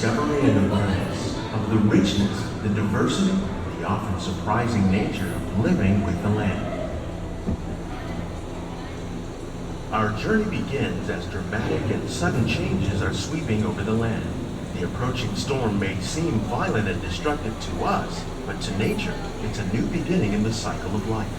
discovery and awareness of the richness, the diversity, the often surprising nature of living with the land. Our journey begins as dramatic and sudden changes are sweeping over the land. The approaching storm may seem violent and destructive to us, but to nature, it's a new beginning in the cycle of life.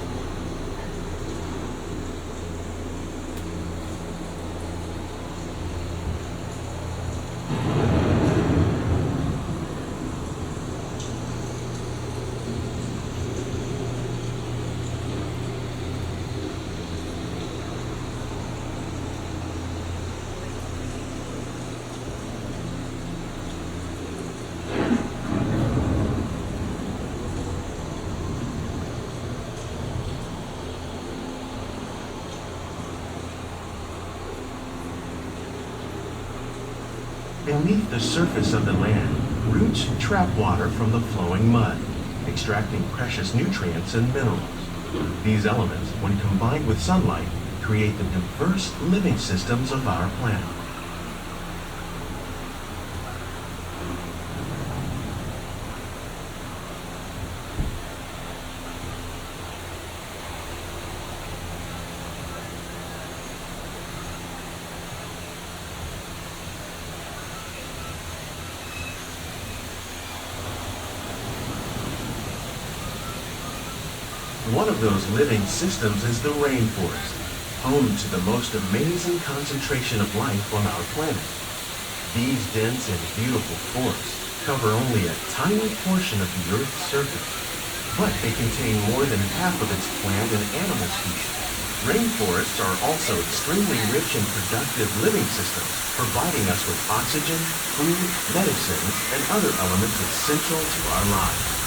Beneath the surface of the land, roots trap water from the flowing mud, extracting precious nutrients and minerals. These elements, when combined with sunlight, create the diverse living systems of our planet. One of those living systems is the rainforest, home to the most amazing concentration of life on our planet. These dense and beautiful forests cover only a tiny portion of the Earth's surface, but they contain more than half of its plant and animal species. Rainforests are also extremely rich and productive living systems, providing us with oxygen, food, medicines, and other elements essential to our lives.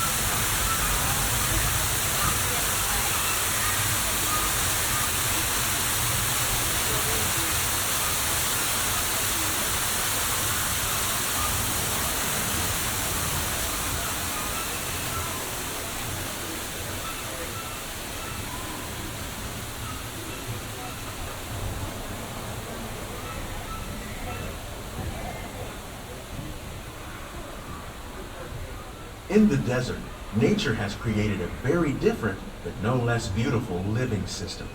In the desert, nature has created a very different, but no less beautiful living system.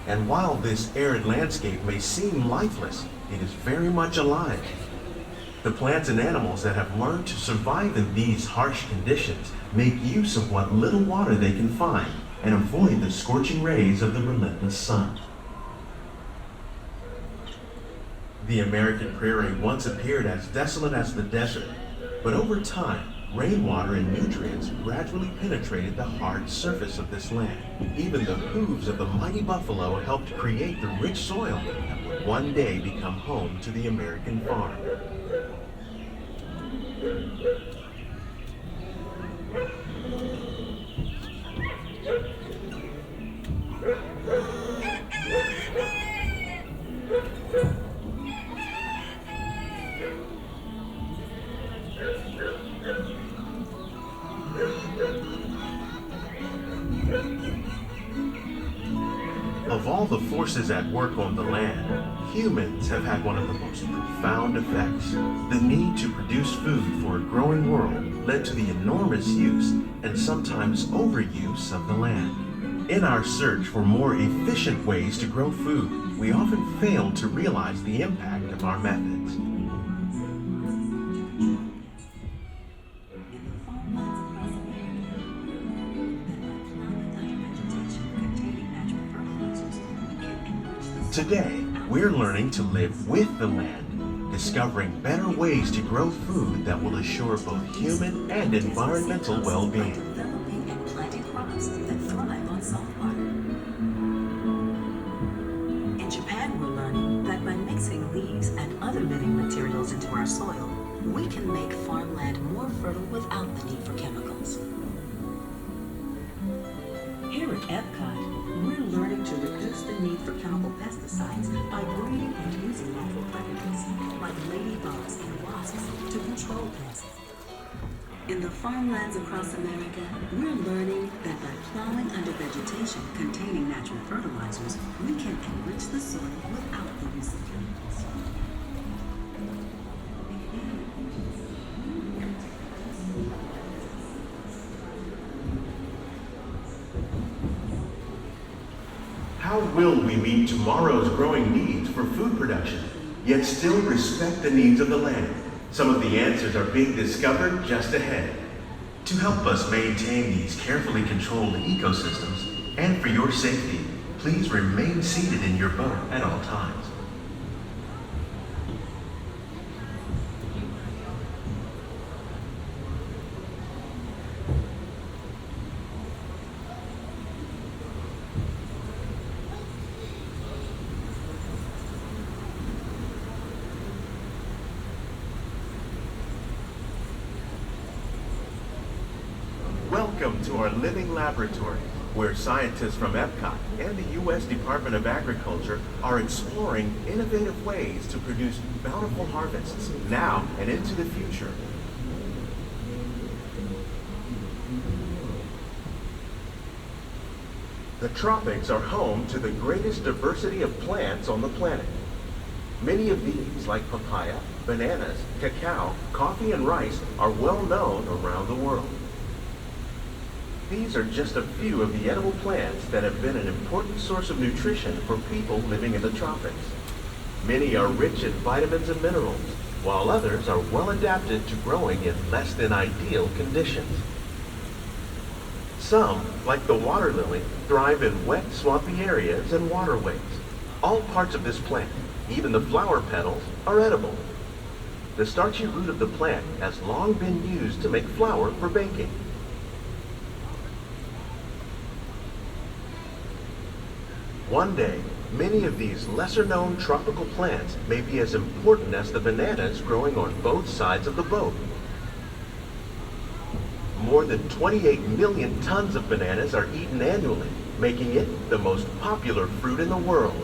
And while this arid landscape may seem lifeless, it is very much alive. The plants and animals that have learned to survive in these harsh conditions make use of what little water they can find and avoid the scorching rays of the relentless sun. The American prairie once appeared as desolate as the desert, but over time, rainwater and nutrients gradually penetrated the hard surface of this land. Even the hooves of the mighty buffalo helped create the rich soil that would one day become home to the American farm. Of all the forces at work on the land, humans have had one of the most profound effects. The need to produce food for a growing world led to the enormous use and sometimes overuse of the land. In our search for more efficient ways to grow food, we often fail to realize the impact of our methods. Today, we're learning to live with the land, discovering better ways to grow food that will assure both human and environmental well-being. Developing and planting crops that thrive on salt water. In Japan, we're learning that by mixing leaves and other living materials into our soil, we can make farmland more fertile without the need for chemicals. Here at Epcot, we're learning to reduce the need for chemical pesticides by breeding and using natural predators, like ladybugs and wasps, to control pests. In the farmlands across America, we're learning that by plowing under vegetation containing natural fertilizers, we can enrich the soil without the use of chemicals. How will we meet tomorrow's growing needs for food production, yet still respect the needs of the land? Some of the answers are being discovered just ahead. To help us maintain these carefully controlled ecosystems, and for your safety, please remain seated in your boat at all times. Welcome to our living laboratory, where scientists from Epcot and the U.S. Department of Agriculture are exploring innovative ways to produce bountiful harvests now and into the future. The tropics are home to the greatest diversity of plants on the planet. Many of these, like papaya, bananas, cacao, coffee, and rice, are well known around the world. These are just a few of the edible plants that have been an important source of nutrition for people living in the tropics. Many are rich in vitamins and minerals, while others are well adapted to growing in less than ideal conditions. Some, like the water lily, thrive in wet, swampy areas and waterways. All parts of this plant, even the flower petals, are edible. The starchy root of the plant has long been used to make flour for baking. One day, many of these lesser-known tropical plants may be as important as the bananas growing on both sides of the boat. More than 28 million tons of bananas are eaten annually, making it the most popular fruit in the world.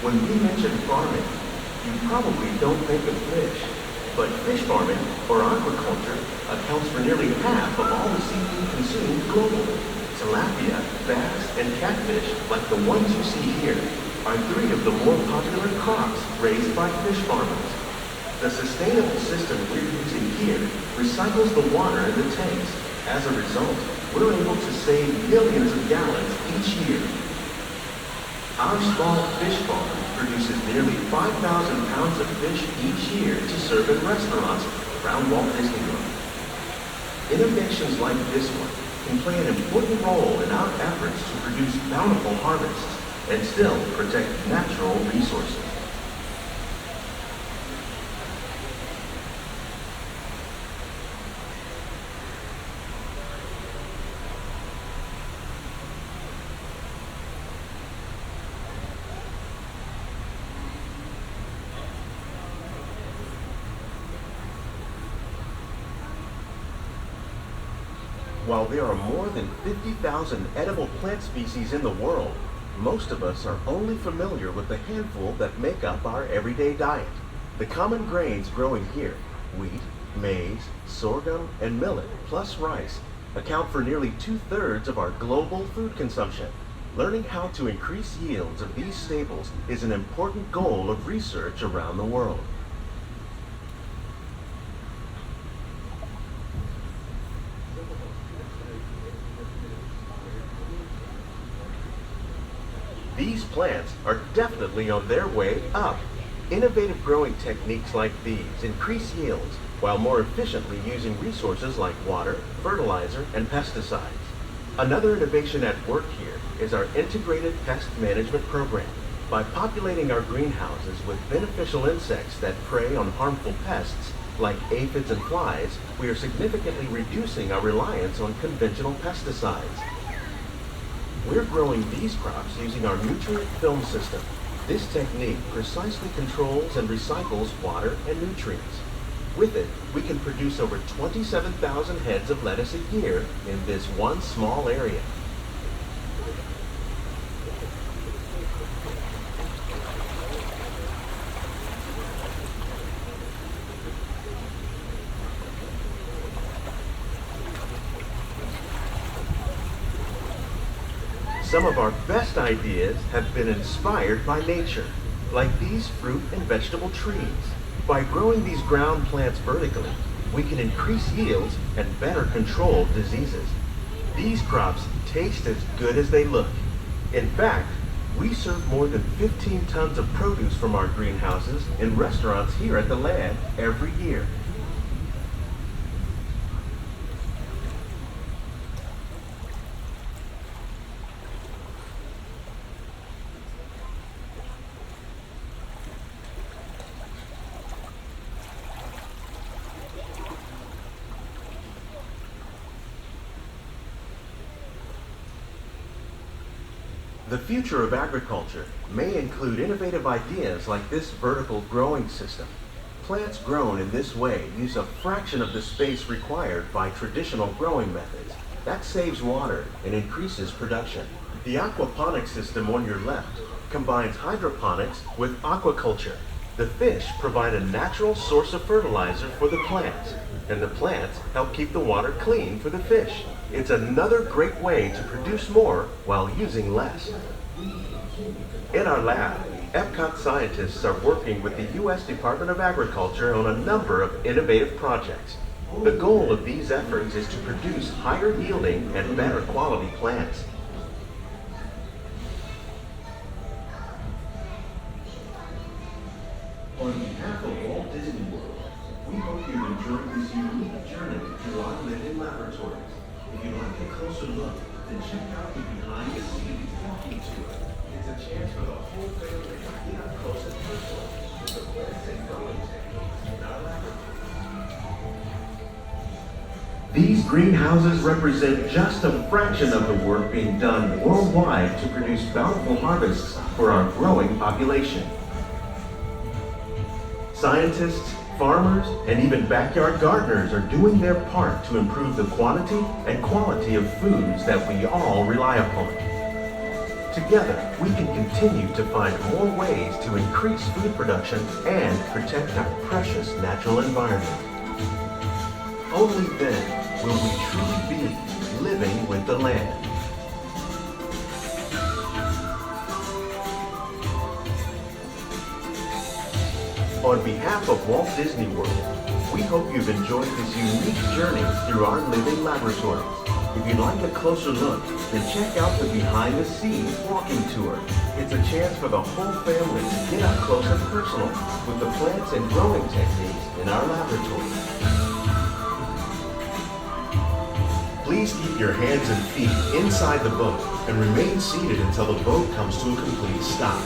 When we mention farming, you probably don't think of fish. But fish farming, or aquaculture, accounts for nearly half of all the seafood consumed globally. Tilapia, bass, and catfish, like the ones you see here, are three of the more popular crops raised by fish farmers. The sustainable system we're using here recycles the water in the tanks. As a result, we're able to save millions of gallons each year. Our small fish farm produces nearly 5,000 pounds of fish each year to serve in restaurants around Walt Disney World. Innovations like this one can play an important role in our efforts to produce bountiful harvests and still protect natural resources. While there are more than 50,000 edible plant species in the world, most of us are only familiar with the handful that make up our everyday diet. The common grains growing here, wheat, maize, sorghum, and millet, plus rice, account for nearly 2/3 of our global food consumption. Learning how to increase yields of these staples is an important goal of research around the world. These plants are definitely on their way up. Innovative growing techniques like these increase yields while more efficiently using resources like water, fertilizer, and pesticides. Another innovation at work here is our integrated pest management program. By populating our greenhouses with beneficial insects that prey on harmful pests like aphids and flies, we are significantly reducing our reliance on conventional pesticides. We're growing these crops using our nutrient film system. This technique precisely controls and recycles water and nutrients. With it, we can produce over 27,000 heads of lettuce a year in this one small area. Some of our best ideas have been inspired by nature, like these fruit and vegetable trees. By growing these ground plants vertically, we can increase yields and better control diseases. These crops taste as good as they look. In fact, we serve more than 15 tons of produce from our greenhouses in restaurants here at the lab every year. The future of agriculture may include innovative ideas like this vertical growing system. Plants grown in this way use a fraction of the space required by traditional growing methods. That saves water and increases production. The aquaponics system on your left combines hydroponics with aquaculture. The fish provide a natural source of fertilizer for the plants, and the plants help keep the water clean for the fish. It's another great way to produce more while using less. In our lab, Epcot scientists are working with the U.S. Department of Agriculture on a number of innovative projects. The goal of these efforts is to produce higher yielding and better quality plants. On behalf of Walt Disney World, we hope you enjoyed this unique journey through our living laboratories. If you'd like a closer look, then check out the behind-the-scenes walking tour. It's a chance for the whole family to get up close and personal with the plants and growing techniques in our laboratory. These greenhouses represent just a fraction of the work being done worldwide to produce bountiful harvests for our growing population. Scientists, farmers, and even backyard gardeners are doing their part to improve the quantity and quality of foods that we all rely upon. Together, we can continue to find more ways to increase food production and protect our precious natural environment. Only then will we truly be living with the land. On behalf of Walt Disney World, we hope you've enjoyed this unique journey through our living laboratories. If you'd like a closer look, then check out the behind-the-scenes walking tour. It's a chance for the whole family to get up close and personal with the plants and growing techniques in our laboratory. Please keep your hands and feet inside the boat and remain seated until the boat comes to a complete stop.